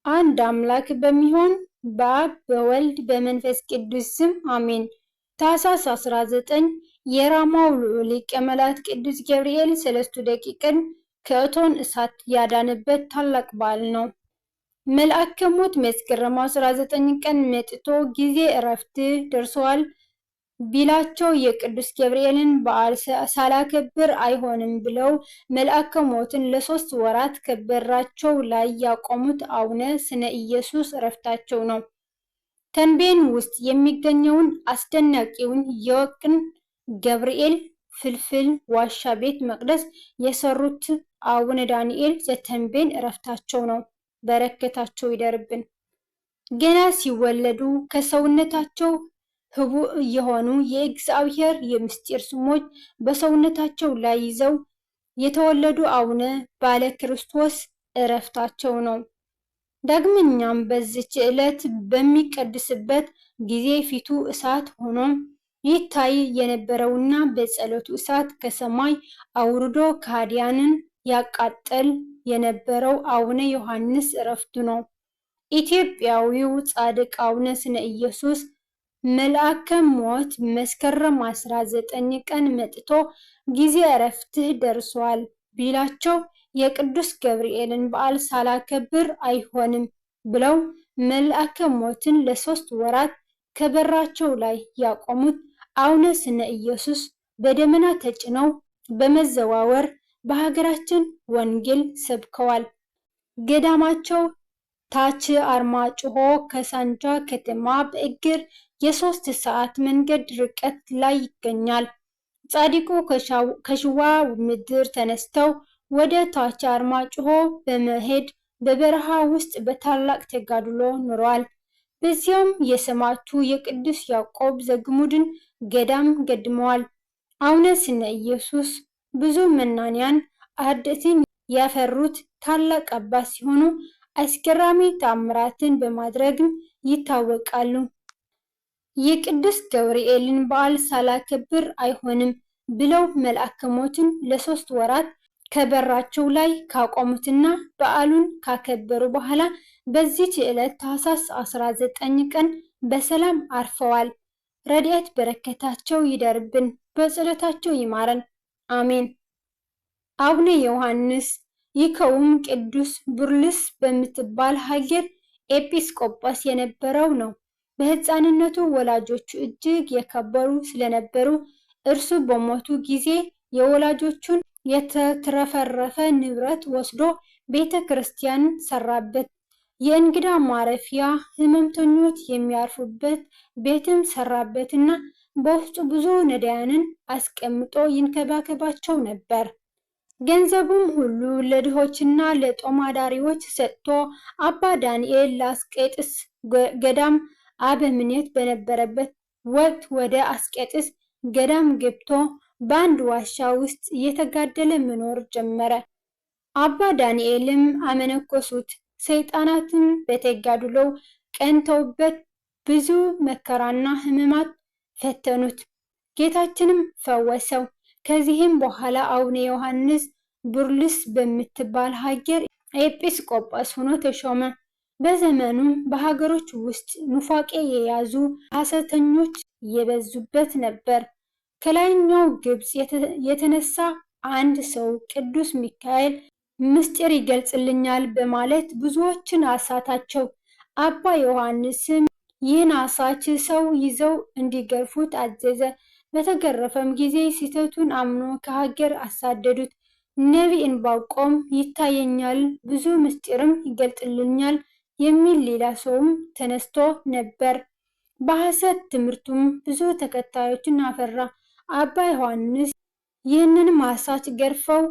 አንድ አምላክ በሚሆን በአብ በወልድ በመንፈስ ቅዱስ ስም አሜን። ታኅሳስ 19 የራማው ልዑል ሊቀ መላእክት ቅዱስ ገብርኤል ሰለስቱ ደቂቅን ከእቶን እሳት ያዳነበት ታላቅ በዓል ነው። መልአከ ሞት መስከረም 19 ቀን መጥቶ ጊዜ እረፍት ደርሷል ቢላቸው የቅዱስ ገብርኤልን በዓል ሳላከብር አይሆንም ብለው መልአከ ሞትን ለ3 ወራት ከበራቸው ላይ ያቆሙት አቡነ ስነ ኢየሱስ እረፍታቸው ነው። ተንቤን ውስጥ የሚገኘውን አስደናቂውን የወቅን ገብርኤል ፍልፍል ዋሻ ቤተ መቅደስ የሰሩት አቡነ ዳንኤል ዘተንቤን እረፍታቸው ነው። በረከታቸው ይደርብን። ገና ሲወለዱ ከሰውነታቸው ህቡዕ የሆኑ የእግዚአብሔር የምስጢር ስሞች በሰውነታቸው ላይ ይዘው የተወለዱ አቡነ ባለ ክርስቶስ እረፍታቸው ነው። ዳግመኛም በዚች ዕለት በሚቀድስበት ጊዜ ፊቱ እሳት ሆኖ ይታይ የነበረውና በጸሎቱ እሳት ከሰማይ አውርዶ ከሃዲያንን ያቃጠል የነበረው አቡነ ዮሐንስ እረፍቱ ነው። ኢትዮጵያዊው ጻድቅ አቡነ ስነ ኢየሱስ መልአከ ሞት መስከረም 19 ቀን መጥቶ ጊዜ እረፍትህ ደርሷል ቢላቸው የቅዱስ ገብርኤልን በዓል ሳላከብር አይሆንም ብለው መልአከ ሞትን ለ3 ወራት ከበራቸው ላይ ያቆሙት አቡነ ስነ ኢየሱስ በደመና ተጭነው በመዘዋወር በሀገራችን ወንጌል ሰብከዋል። ገዳማቸው ታች አርማጭሆ ከሳንጃ ከተማ በእግር የ3 ሰዓት መንገድ ርቀት ላይ ይገኛል። ጻድቁ ከሸዋ ምድር ተነስተው ወደ ታች አርማጭሆ በመሄድ በበረሃ ውስጥ በታላቅ ተጋድሎ ኑረዋል። በዚያም የሰማዕቱ የቅዱስ ያዕቆብ ዘግሙድን ገዳም ገድመዋል። አቡነ ስነ ኢየሱስ ብዙ መናንያን አርድእትን ያፈሩት ታላቅ አባት ሲሆኑ አስገራሚ ተአምራትን በማድረግም ይታወቃሉ። የቅዱስ ገብርኤልን በዓል ሳላከብር አይሆንም ብለው መልአከ ሞትን ለ3 ወራት ከበራቸው ላይ ካቆሙትና በዓሉን ካከበሩ በኋላ በዚህች ዕለት ታኅሳስ 19 ቀን በሰላም አርፈዋል። ረድኤት በረከታቸው ይደርብን፣ በጸሎታቸው ይማረን፣ አሜን። አቡነ ዮሐንስ ይከውም ቅዱስ ቡርልስ በምትባል ሀገር ኤጲስቆጶስ የነበረው ነው። በሕፃንነቱ ወላጆቹ እጅግ የከበሩ ስለነበሩ እርሱ በሞቱ ጊዜ የወላጆቹን የተትረፈረፈ ንብረት ወስዶ ቤተ ክርስቲያን ሰራበት። የእንግዳ ማረፊያ ሕመምተኞች የሚያርፉበት ቤትም ሰራበትና በውስጡ ብዙ ነዳያንን አስቀምጦ ይንከባከባቸው ነበር። ገንዘቡም ሁሉ ለድሆችና ለጦም አዳሪዎች ሰጥቶ አባ ዳንኤል ለአስቄጥስ ገዳም አበምኔት በነበረበት ወቅት ወደ አስቄጥስ ገዳም ገብቶ በአንድ ዋሻ ውስጥ እየተጋደለ መኖር ጀመረ። አባ ዳንኤልም አመነኮሱት። ሰይጣናትን በተጋድሎው ቀንተውበት ብዙ መከራና ሕማማት ፈተኑት። ጌታችንም ፈወሰው። ከዚህም በኋላ አቡነ ዮሐንስ ቡርልስ በምትባል ሀገር ኤጲስቆጶስ ሆኖ ተሾመ። በዘመኑም በሀገሮች ውስጥ ኑፋቄ የያዙ ሐሰተኞች የበዙበት ነበር። ከላይኛው ግብፅ የተነሳ አንድ ሰው ቅዱስ ሚካኤል ምስጢር ይገልጽልኛል በማለት ብዙዎችን አሳታቸው። አባ ዮሐንስም ይህን አሳች ሰው ይዘው እንዲገርፉት አዘዘ። በተገረፈም ጊዜ ስህተቱን አምኖ ከሀገር አሳደዱት። ነቢይ ዕንባቆም ይታየኛል፣ ብዙ ምስጢርም ይገልጥልኛል የሚል ሌላ ሰውም ተነስቶ ነበር። በሐሰት ትምህርቱም ብዙ ተከታዮችን አፈራ። አባ ዮሐንስ ይህንንም አሳች ገርፈው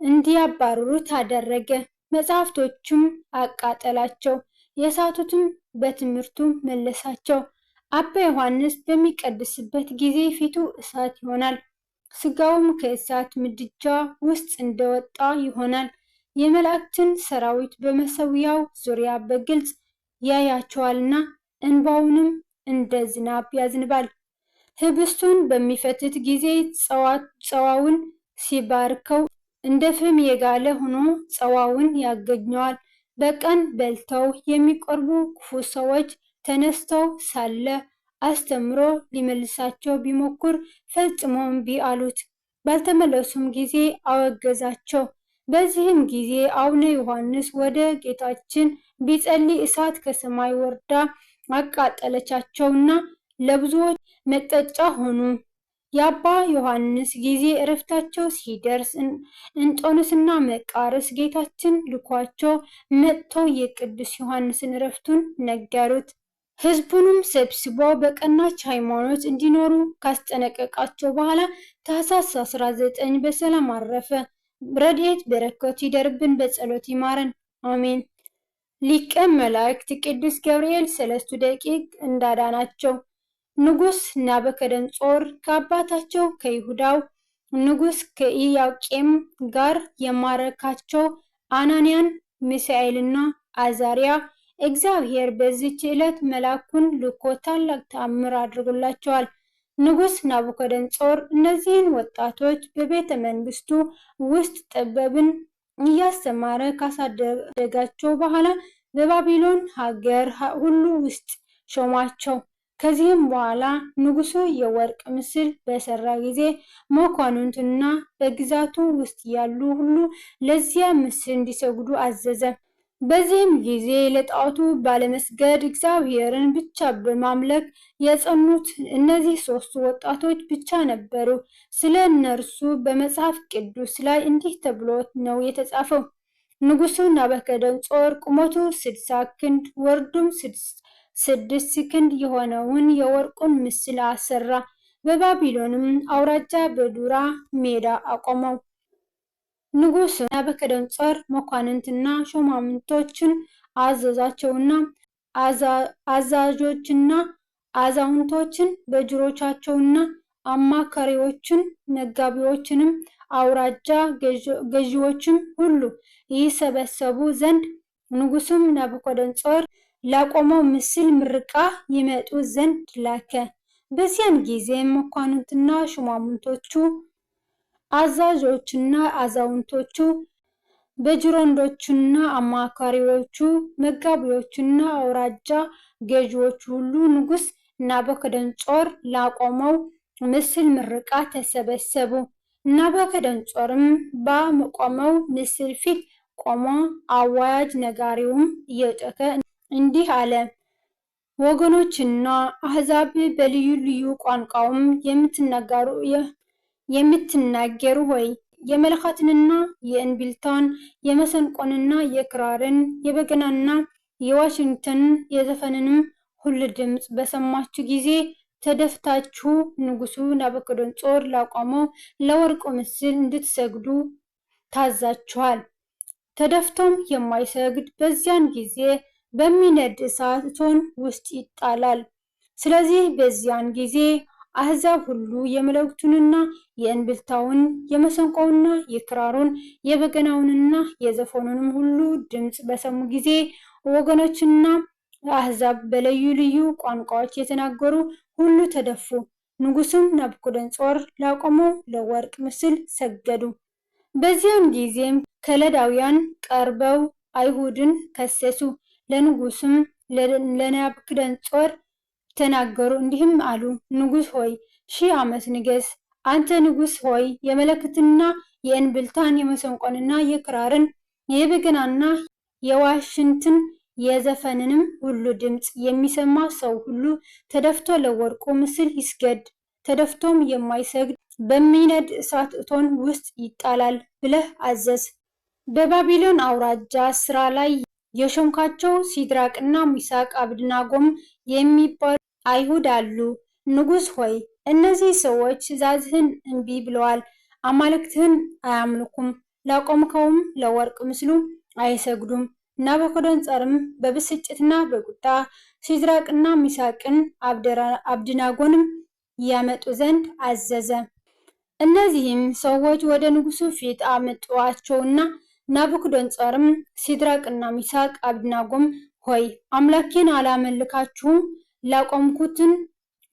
እንዲያባርሩት አደረገ። መጻሕፍቶቹም አቃጠላቸው፣ የሳቱትም በትምህርቱ መለሳቸው። አባ ዮሐንስ በሚቀድስበት ጊዜ ፊቱ እሳት ይሆናል፣ ስጋውም ከእሳት ምድጃ ውስጥ እንደወጣ ይሆናል። የመላእክትን ሰራዊት በመሠዊያው ዙሪያ በግልጽ ያያቸዋልና እንባውንም እንደ ዝናብ ያዝንባል። ህብስቱን በሚፈትት ጊዜ ጽዋውን ሲባርከው እንደ ፍም የጋለ ሆኖ ጽዋውን ያገኘዋል። በቀን በልተው የሚቆርቡ ክፉ ሰዎች ተነስተው ሳለ አስተምሮ ሊመልሳቸው ቢሞክር ፈጽሞ እምቢ አሉት። ባልተመለሱም ጊዜ አወገዛቸው። በዚህም ጊዜ አቡነ ዮሐንስ ወደ ጌታችን ቢጸልይ እሳት ከሰማይ ወርዳ አቃጠለቻቸውና ለብዙዎች መጠጫ ሆኑ። የአባ ዮሐንስ ጊዜ እረፍታቸው ሲደርስ እንጦንስና መቃርስ ጌታችን ልኳቸው መጥተው የቅዱስ ዮሐንስን እረፍቱን ነገሩት። ሕዝቡንም ሰብስቦ በቀናች ሃይማኖት እንዲኖሩ ካስጠነቀቃቸው በኋላ ታኅሳስ 19 በሰላም አረፈ። ረድኤት በረከቱ ይደርብን፣ በጸሎት ይማረን፣ አሜን። ሊቀ መላእክት ቅዱስ ገብርኤል ሰለስቱ ደቂቅ እንዳዳናቸው። ንጉሥ ናቡከደነፆር ከአባታቸው ከይሁዳው ንጉሥ ከኢያቄም ጋር የማረካቸው አናንያን፣ ሚሳኤልና አዛሪያ እግዚአብሔር በዚህች ዕለት መልአኩን ልኮ ታላቅ ተአምር አድርጎላቸዋል። ንጉሥ ናቡከደነፆር እነዚህን ወጣቶች በቤተ መንግስቱ ውስጥ ጥበብን እያስተማረ ካሳደጋቸው በኋላ በባቢሎን ሀገር ሁሉ ውስጥ ሾማቸው። ከዚህም በኋላ ንጉሱ የወርቅ ምስል በሰራ ጊዜ መኳንንቱና በግዛቱ ውስጥ ያሉ ሁሉ ለዚያ ምስል እንዲሰግዱ አዘዘ። በዚህም ጊዜ ለጣዖቱ ባለመስገድ እግዚአብሔርን ብቻ በማምለክ የጸኑት እነዚህ ሶስቱ ወጣቶች ብቻ ነበሩ። ስለ እነርሱ በመጽሐፍ ቅዱስ ላይ እንዲህ ተብሎ ነው የተጻፈው። ንጉሱ ናቡከደነፆር ቁመቱ 60 ክንድ ወርዱም 6 ክንድ የሆነውን የወርቁን ምስል አሰራ። በባቢሎንም አውራጃ በዱራ ሜዳ አቆመው። ንጉሱ ናቡከደነፆር መኳንንትና ሹማምንቶችን አዘዛቸውና አዛዦችና አዛውንቶችን በጅሮቻቸውና አማካሪዎችን መጋቢዎችንም አውራጃ ገዢዎችም ሁሉ ይሰበሰቡ ዘንድ ንጉሱም ናቡከደነፆር ላቆመው ምስል ምርቃ ይመጡ ዘንድ ላከ። በዚያን ጊዜ መኳንንትና ሹማምንቶቹ አዛዦችና አዛውንቶቹ በጅሮንዶቹና አማካሪዎቹ መጋቢዎቹና አውራጃ ገዢዎቹ ሁሉ ንጉስ ናቡከደነፆር ላቆመው ምስል ምርቃ ተሰበሰቡ። ናቡከደነፆርም በቆመው ምስል ፊት ቆሞ አዋጅ ነጋሪውም እየጮኸ እንዲህ አለ። ወገኖችና አሕዛብ በልዩ ልዩ ቋንቋውም የምትናገሩ ሆይ የመለከትንና የእንቢልታን የመሰንቆንና የክራርን የበገናና የዋሽንትን የዘፈንንም ሁሉ ድምፅ በሰማችሁ ጊዜ ተደፍታችሁ ንጉሱ ናቡከደነፆር ላቆመው ለወርቁ ምስል እንድትሰግዱ ታዛችኋል። ተደፍቶም የማይሰግድ በዚያን ጊዜ በሚነድ እሳት እቶን ውስጥ ይጣላል። ስለዚህ በዚያን ጊዜ አሕዛብ ሁሉ የመለከቱንና የእንቢልታውን የመሰንቆውንና የክራሩን የበገናውንና የዘፈኑንም ሁሉ ድምፅ በሰሙ ጊዜ ወገኖችና አሕዛብ በልዩ ልዩ ቋንቋዎች የተናገሩ ሁሉ ተደፉ። ንጉሱም ናቡከደነፆር ላቆመው ለወርቅ ምስል ሰገዱ። በዚያን ጊዜም ከለዳውያን ቀርበው አይሁድን ከሰሱ። ለንጉሱም ለናቡከደነፆር ተናገሩ፣ እንዲህም አሉ። ንጉስ ሆይ 1000 ዓመት ንገስ። አንተ ንጉስ ሆይ የመለከትና የእንቢልታን የመሰንቆንና የክራርን የበገናና የዋሽንትን የዘፈንንም ሁሉ ድምፅ የሚሰማ ሰው ሁሉ ተደፍቶ ለወርቁ ምስል ይስገድ፣ ተደፍቶም የማይሰግድ በሚነድ እሳት እቶን ውስጥ ይጣላል ብለህ አዘዝ። በባቢሎን አውራጃ ስራ ላይ የሾምካቸው ሲድራቅና ሚሳቅ አብድናጎም የሚባሉ አይሁድ አሉ። ንጉስ ሆይ እነዚህ ሰዎች ትእዛዝህን እምቢ ብለዋል፣ አማልክትህን አያምልኩም፣ ላቆምከውም ለወርቅ ምስሉ አይሰግዱም። ናቡከደነፆርም በብስጭትና በቁጣ ሲድራቅና ሚሳቅን አብድናጎንም ያመጡ ዘንድ አዘዘ። እነዚህም ሰዎች ወደ ንጉሱ ፊት አመጧቸውና ናቡከደነፆርም ሲድራቅና ሚሳቅ አብድናጎም ሆይ አምላኬን አላመልካችሁም፣ ላቆምኩትን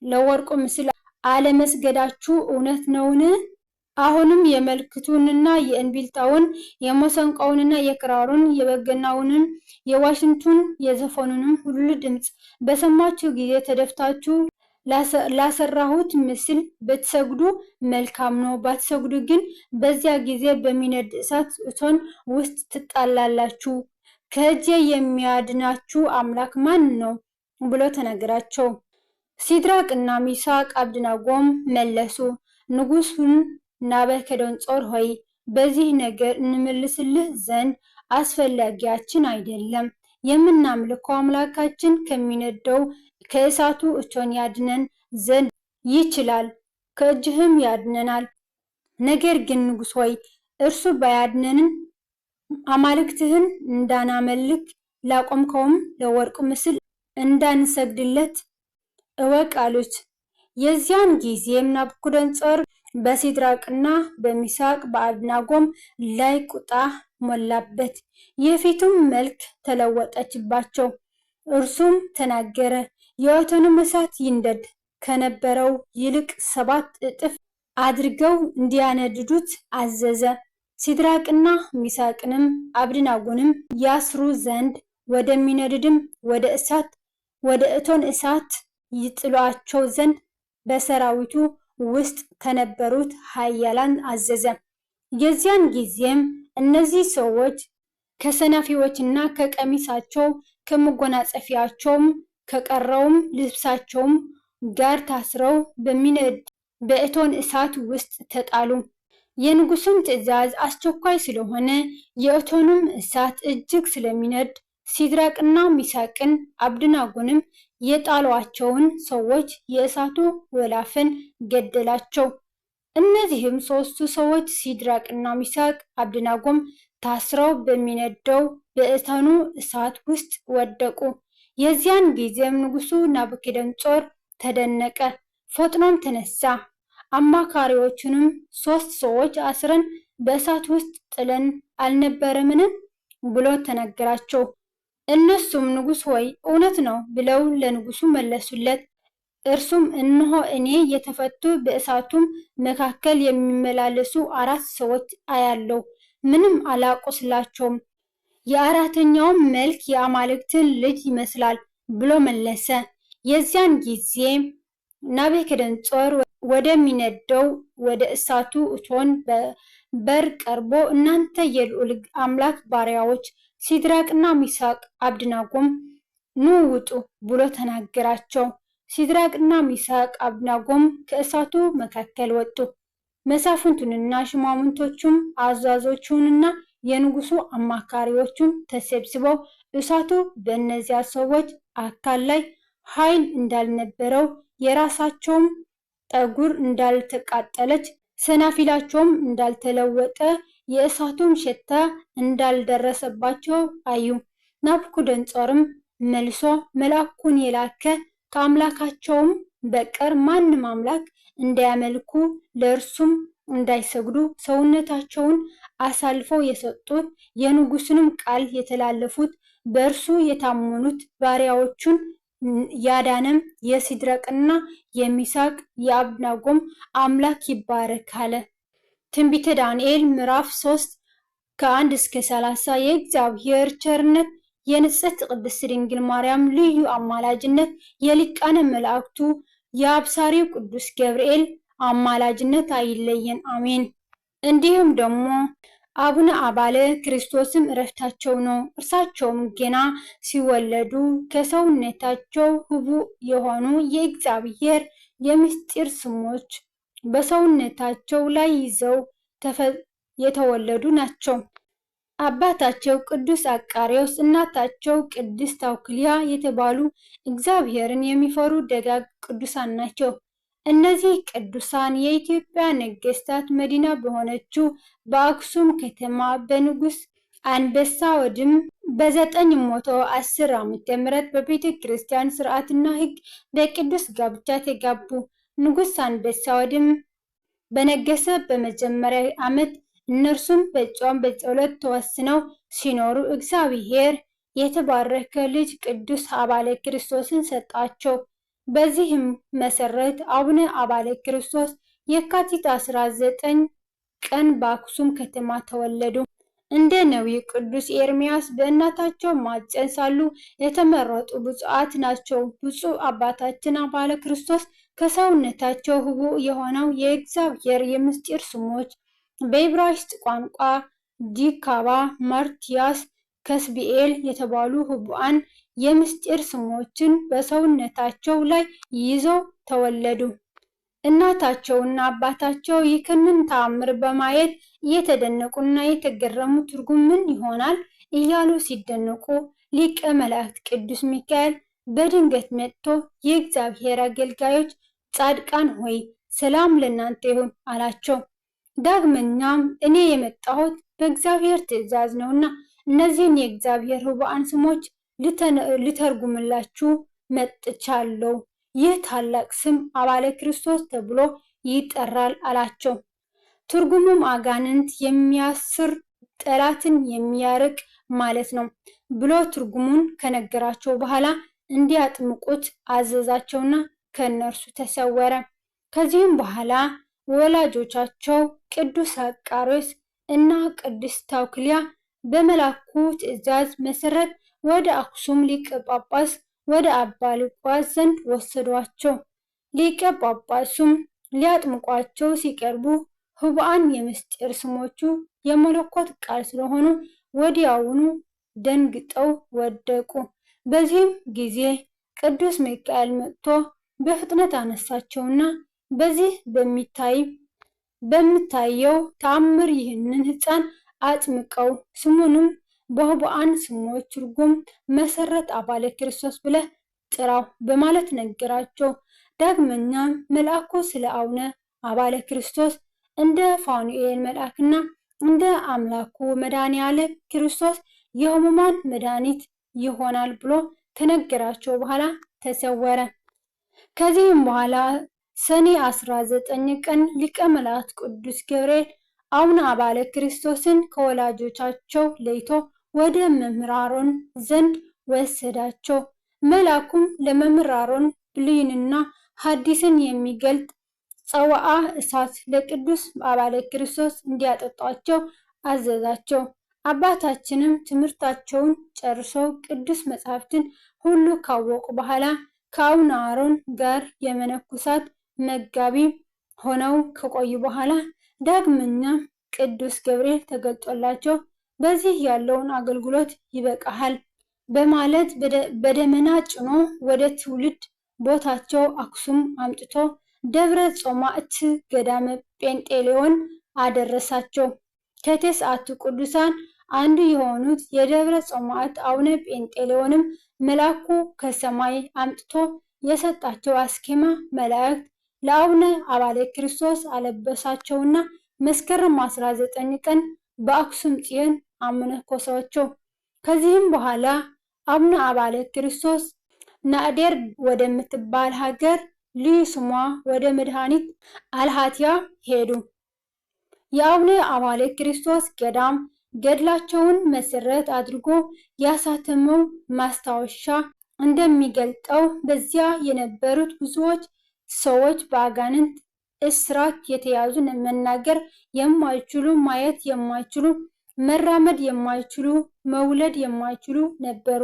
ለወርቁ ምስል አለመስገዳችሁ እውነት ነውን? አሁንም የመልክቱንና የእንቢልታውን የመሰንቆውንና የክራሩን የበገናውንን የዋሽንቱን የዘፈኑንም ሁሉ ድምፅ በሰማችሁ ጊዜ ተደፍታችሁ ላሰራሁት ምስል ብትሰግዱ መልካም ነው። ባትሰግዱ ግን በዚያ ጊዜ በሚነድ እሳት እቶን ውስጥ ትጣላላችሁ። ከእጄ የሚያድናችሁ አምላክ ማን ነው ብሎ ተናገራቸው። ሲድራቅና ሚሳቅ አብደናጎም መለሱ፣ ንጉሡን ናቡከደነፆር ሆይ በዚህ ነገር እንመልስልህ ዘንድ አስፈላጊያችን አይደለም። የምናምልከው አምላካችን ከሚነደው ከእሳቱ እቶን ያድነን ዘንድ ይችላል፣ ከእጅህም ያድነናል። ነገር ግን ንጉሥ ሆይ እርሱ ባያድነንን አማልክትህን እንዳናመልክ ላቆምከውም ለወርቅ ምስል እንዳንሰግድለት እወቅ አሉት። የዚያን ጊዜም ናቡከደነፆር በሲድራቅና በሚሳቅ በአብደናጎም ላይ ቁጣ ሞላበት፣ የፊቱም መልክ ተለወጠችባቸው። እርሱም ተናገረ፣ የእቶንም እሳት ይንደድ ከነበረው ይልቅ 7 እጥፍ አድርገው እንዲያነድዱት አዘዘ። ሲድራቅና ሚሳቅንም አብደናጎንም ያስሩ ዘንድ ወደሚነድድም ወደ እቶን እሳት ይጥሏቸው ዘንድ በሰራዊቱ ውስጥ ከነበሩት ኃያላን አዘዘ። የዚያን ጊዜም እነዚህ ሰዎች ከሰናፊዎችና ከቀሚሳቸው ከመጎናጸፊያቸውም ከቀረውም ልብሳቸውም ጋር ታስረው በሚነድ በእቶን እሳት ውስጥ ተጣሉ። የንጉሡም ትእዛዝ አስቸኳይ ስለሆነ የእቶኑም እሳት እጅግ ስለሚነድ ሲድራቅና ሚሳቅን አብደናጎንም የጣሏቸውን ሰዎች የእሳቱ ወላፈን ገደላቸው። እነዚህም 3ቱ ሰዎች ሲድራቅና ሚሳቅ አብደናጎም ታስረው በሚነደው በእቶኑ እሳት ውስጥ ወደቁ። የዚያን ጊዜም ንጉሡ ናቡከደነፆር ተደነቀ፣ ፈጥኖም ተነሳ። አማካሪዎቹንም 3 ሰዎች አስረን በእሳት ውስጥ ጥለን አልነበረምን ብሎ ተነገራቸው። እነሱም ንጉሥ ሆይ እውነት ነው ብለው ለንጉሡ መለሱለት። እርሱም እነሆ እኔ የተፈቱ በእሳቱም መካከል የሚመላለሱ 4 ሰዎች አያለው፣ ምንም አላቆስላቸውም። የአራተኛውም መልክ የአማልክትን ልጅ ይመስላል ብሎ መለሰ። የዚያን ጊዜ ናቡከደነፆር ወደሚነደው ወደ እሳቱ እቶን በር ቀርቦ እናንተ የልዑል አምላክ ባሪያዎች ሲድራቅና ሚሳቅ አብደናጎም ኑ ውጡ ብሎ ተናገራቸው። ሲድራቅና ሚሳቅ አብደናጎም ከእሳቱ መካከል ወጡ። መሳፍንቱንና ሽማምንቶቹም አዛዦቹንና የንጉሡ አማካሪዎቹም ተሰብስበው እሳቱ በእነዚያ ሰዎች አካል ላይ ኃይል እንዳልነበረው የራሳቸውም ጠጉር እንዳልተቃጠለች ሰናፊላቸውም እንዳልተለወጠ የእሳቱም ሽታ እንዳልደረሰባቸው አዩ። ናቡከደነፆርም መልሶ መልአኩን የላከ ከአምላካቸውም በቀር ማንም አምላክ እንዳያመልኩ ለእርሱም እንዳይሰግዱ ሰውነታቸውን አሳልፈው የሰጡት የንጉሡንም ቃል የተላለፉት በእርሱ የታመኑት ባሪያዎቹን ያዳነም የሲድራቅና የሚሳቅ የአብደናጎም አምላክ ይባረክ አለ። ትንቢተ ዳንኤል ምዕራፍ 3 ከ1-30 የእግዚአብሔር ቸርነት፣ የንጽሕት ቅድስት ድንግል ማርያም ልዩ አማላጅነት፣ የሊቃነ መላእክቱ የአብሳሪው ቅዱስ ገብርኤል አማላጅነት አይለየን፣ አሜን። እንዲሁም ደግሞ አቡነ አባለ ክርስቶስም እረፍታቸው ነው። እርሳቸውም ገና ሲወለዱ ከሰውነታቸው ህቡዕ የሆኑ የእግዚአብሔር የምስጢር ስሞች በሰውነታቸው ላይ ይዘው የተወለዱ ናቸው። አባታቸው ቅዱስ አቃርዮስ፣ እናታቸው ቅድስት አውክልያ የተባሉ እግዚአብሔርን የሚፈሩ ደጋግ ቅዱሳን ናቸው። እነዚህ ቅዱሳን የኢትዮጵያ ነገስታት መዲና በሆነችው በአክሱም ከተማ በንጉሥ አንበሳ ወድም በ910 ዓ.ም በቤተ ክርስቲያን ስርዓትና ሕግ በቅዱስ ጋብቻ ተጋቡ። ንጉሥ አንበሳ ወድም በነገሰ በመጀመሪያ ዓመት እነርሱም በጾም በጸሎት ተወስነው ሲኖሩ እግዚአብሔር የተባረከ ልጅ ቅዱስ አባለ ክርስቶስን ሰጣቸው። በዚህም መሰረት አቡነ አባለ ክርስቶስ የካቲት 19 ቀን በአክሱም ከተማ ተወለዱ። እንደ ነቢዩ ቅዱስ ኤርምያስ በእናታቸው ማኅፀን ሳሉ የተመረጡ ብፁዓት ናቸው። ብፁዕ አባታችን አባለ ክርስቶስ ከሰውነታቸው ኅቡዕ የሆነው የእግዚአብሔር የምስጢር ስሞች በዕብራይስጥ ቋንቋ ዲካባ፣ ማርቲያስ፣ ከስቢኤል የተባሉ ኅቡዓን የምስጢር ስሞችን በሰውነታቸው ላይ ይዘው ተወለዱ። እናታቸውና አባታቸው ይህንን ተአምር በማየት እየተደነቁና እየተገረሙ ትርጉም ምን ይሆናል እያሉ ሲደነቁ ሊቀ መላእክት ቅዱስ ሚካኤል በድንገት መጥቶ የእግዚአብሔር አገልጋዮች ጻድቃን ሆይ ሰላም ለእናንተ ይሁን አላቸው። ዳግመኛም እኔ የመጣሁት በእግዚአብሔር ትእዛዝ ነውና እነዚህን የእግዚአብሔር ኅቡዓን ስሞች ልተርጉምላችሁ መጥቻለሁ። ይህ ታላቅ ስም አባለ ክርስቶስ ተብሎ ይጠራል አላቸው። ትርጉሙም አጋንንት የሚያስር ጠላትን የሚያርቅ ማለት ነው ብሎ ትርጉሙን ከነገራቸው በኋላ እንዲያጥምቁት አዘዛቸውና ከእነርሱ ተሰወረ። ከዚህም በኋላ ወላጆቻቸው ቅዱስ አቃሮስ እና ቅድስት ታውክልያ በመላኩ ትእዛዝ መሰረት ወደ አክሱም ሊቀ ጳጳስ ወደ አባ ሉቃስ ዘንድ ወሰዷቸው። ሊቀ ጳጳሱም ሊያጥምቋቸው ሲቀርቡ ኅቡዓን የምስጢር ስሞቹ የመለኮት ቃል ስለሆኑ ወዲያውኑ ደንግጠው ወደቁ። በዚህም ጊዜ ቅዱስ ሚካኤል መጥቶ በፍጥነት አነሳቸውና በዚህ በምታየው ተአምር ይህንን ሕፃን አጥምቀው ስሙንም በኅቡዓን ስሞች ትርጉም መሰረት አባለ ክርስቶስ ብለህ ጥራው በማለት ነገራቸው። ዳግመኛም መልአኩ ስለ አቡነ አባለ ክርስቶስ እንደ ፋኑኤል መልአክና እንደ አምላኩ መድኃኔዓለም ክርስቶስ የሕሙማን መድኃኒት ይሆናል ብሎ ከነገራቸው በኋላ ተሰወረ። ከዚህም በኋላ ሰኔ 19 ቀን ሊቀ መላእክት ቅዱስ ገብርኤል አቡነ አባለ ክርስቶስን ከወላጆቻቸው ለይቶ ወደ መምህር አሮን ዘንድ ወሰዳቸው። መልአኩም ለመምህር አሮን ብሉይንና ሐዲስን የሚገልጥ ጸዋዓ እሳት ለቅዱስ አባለ ክርስቶስ እንዲያጠጧቸው አዘዛቸው። አባታችንም ትምህርታቸውን ጨርሰው ቅዱስ መጻሕፍትን ሁሉ ካወቁ በኋላ ከአቡነ አሮን ጋር የመነኮሳት መጋቢ ሆነው ከቆዩ በኋላ ዳግመኛ ቅዱስ ገብርኤል ተገልጦላቸው በዚህ ያለውን አገልግሎት ይበቃሃል በማለት በደመና ጭኖ ወደ ትውልድ ቦታቸው አክሱም አምጥቶ ደብረ ጾማዕት ገዳመ ጴንጤሌዎን አደረሳቸው። ከ9ቱ ቅዱሳን አንዱ የሆኑት የደብረ ጾማዕት አቡነ ጴንጤሌዎንም መልአኩ ከሰማይ አምጥቶ የሰጣቸው አስኬማ መላእክት ለአቡነ አባለ ክርስቶስ አለበሳቸውና መስከረም 19 ቀን በአክሱም ጽዮን አመነኮሳቸው። ከዚህም በኋላ አቡነ አባለ ክርስቶስ ናዕዴር ወደምትባል ሀገር ልዩ ስሟ ወደ መድኃኒት አልሃቲያ ሄዱ። የአቡነ አባለ ክርስቶስ ገዳም ገድላቸውን መሰረት አድርጎ ያሳተመው ማስታወሻ እንደሚገልጠው በዚያ የነበሩት ብዙዎች ሰዎች በአጋንንት እስራት የተያዙ፣ መናገር የማይችሉ፣ ማየት የማይችሉ፣ መራመድ የማይችሉ፣ መውለድ የማይችሉ ነበሩ።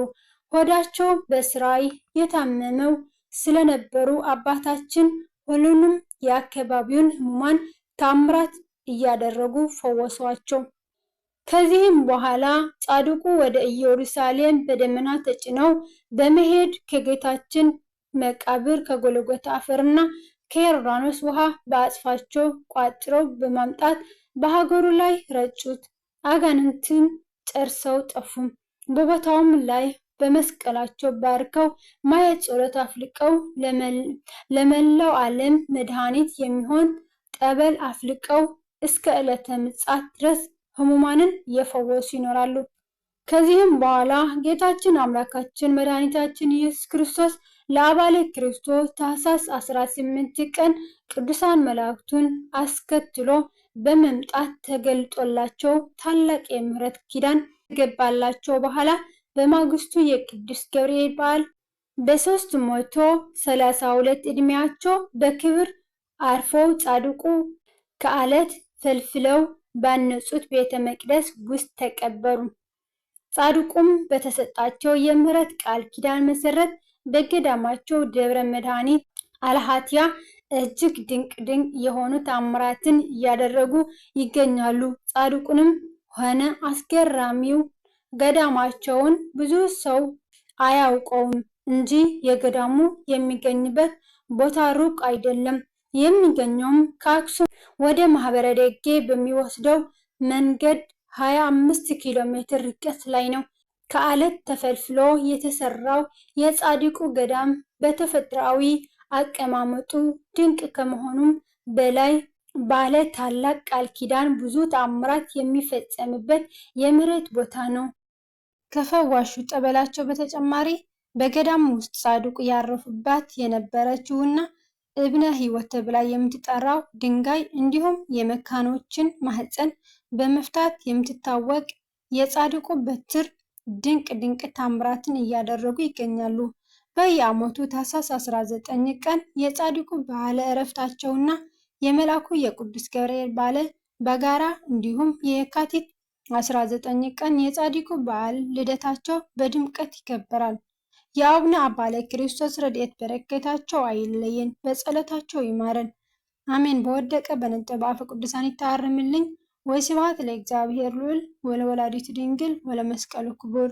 ሆዳቸው በስራይ የታመመው ስለነበሩ አባታችን ሁሉንም የአካባቢውን ሕሙማን ታምራት እያደረጉ ፈወሷቸው። ከዚህም በኋላ ጻድቁ ወደ ኢየሩሳሌም በደመና ተጭነው በመሄድ ከጌታችን መቃብር ከጎልጎታ አፈርና ከዮርዳኖስ ውሃ በአጽፋቸው ቋጥረው በማምጣት በሀገሩ ላይ ረጩት። አጋንንትን ጨርሰው ጠፉም። በቦታውም ላይ በመስቀላቸው ባርከው ማየ ጸሎት አፍልቀው ለመላው ዓለም መድኃኒት የሚሆን ጠበል አፍልቀው እስከ ዕለተ ምጽአት ድረስ ሕሙማንን እየፈወሱ ይኖራሉ። ከዚህም በኋላ ጌታችን አምላካችን መድኃኒታችን ኢየሱስ ክርስቶስ ለአባለ ክርስቶስ ታኅሳስ 18 ቀን ቅዱሳን መላእክቱን አስከትሎ በመምጣት ተገልጦላቸው ታላቅ የምሕረት ኪዳን ገባላቸው። በኋላ በማግስቱ የቅዱስ ገብርኤል በዓል በ332 ዕድሜያቸው በክብር አርፈው ጻድቁ ከዓለት ፈልፍለው ባነጹት ቤተ መቅደስ ውስጥ ተቀበሩ። ጻድቁም በተሰጣቸው የምህረት ቃል ኪዳን መሰረት በገዳማቸው ደብረ መድኃኒት አልሃቲያ እጅግ ድንቅ የሆኑ ተአምራትን እያደረጉ ይገኛሉ። ጻድቁንም ሆነ አስገራሚው ገዳማቸውን ብዙ ሰው አያውቀውም እንጂ የገዳሙ የሚገኝበት ቦታ ሩቅ አይደለም። የሚገኘውም ከአክሱም ወደ ማህበረ ደጌ በሚወስደው መንገድ 25 ኪሎ ሜትር ርቀት ላይ ነው። ከአለት ተፈልፍሎ የተሰራው የጻድቁ ገዳም በተፈጥሯዊ አቀማመጡ ድንቅ ከመሆኑም በላይ ባለ ታላቅ ቃል ኪዳን ብዙ ተአምራት የሚፈጸምበት የምህረት ቦታ ነው። ከፈዋሹ ጠበላቸው በተጨማሪ በገዳም ውስጥ ጻድቁ ያረፉባት የነበረችውና እብነ ሕይወት ተብላ የምትጠራው ድንጋይ እንዲሁም የመካኖችን ማህፀን በመፍታት የምትታወቅ የጻድቁ በትር ድንቅ ታምራትን እያደረጉ ይገኛሉ። በየዓመቱ ታኅሳስ 19 ቀን የጻድቁ በዓለ ዕረፍታቸውና የመልአኩ የቅዱስ ገብርኤል በዓል በጋራ እንዲሁም የካቲት 19 ቀን የጻድቁ በዓል ልደታቸው በድምቀት ይከበራል። የአቡነ አባ ለክርስቶስ ረድኤት በረከታቸው አይለየን፣ በጸሎታቸው ይማረን፣ አሜን። በወደቀ በነጠበ አፈ ቅዱሳን ይታረምልኝ። ወስብሐት ለእግዚአብሔር ልዑል ወለወላዲቱ ድንግል ወለመስቀሉ ክቡር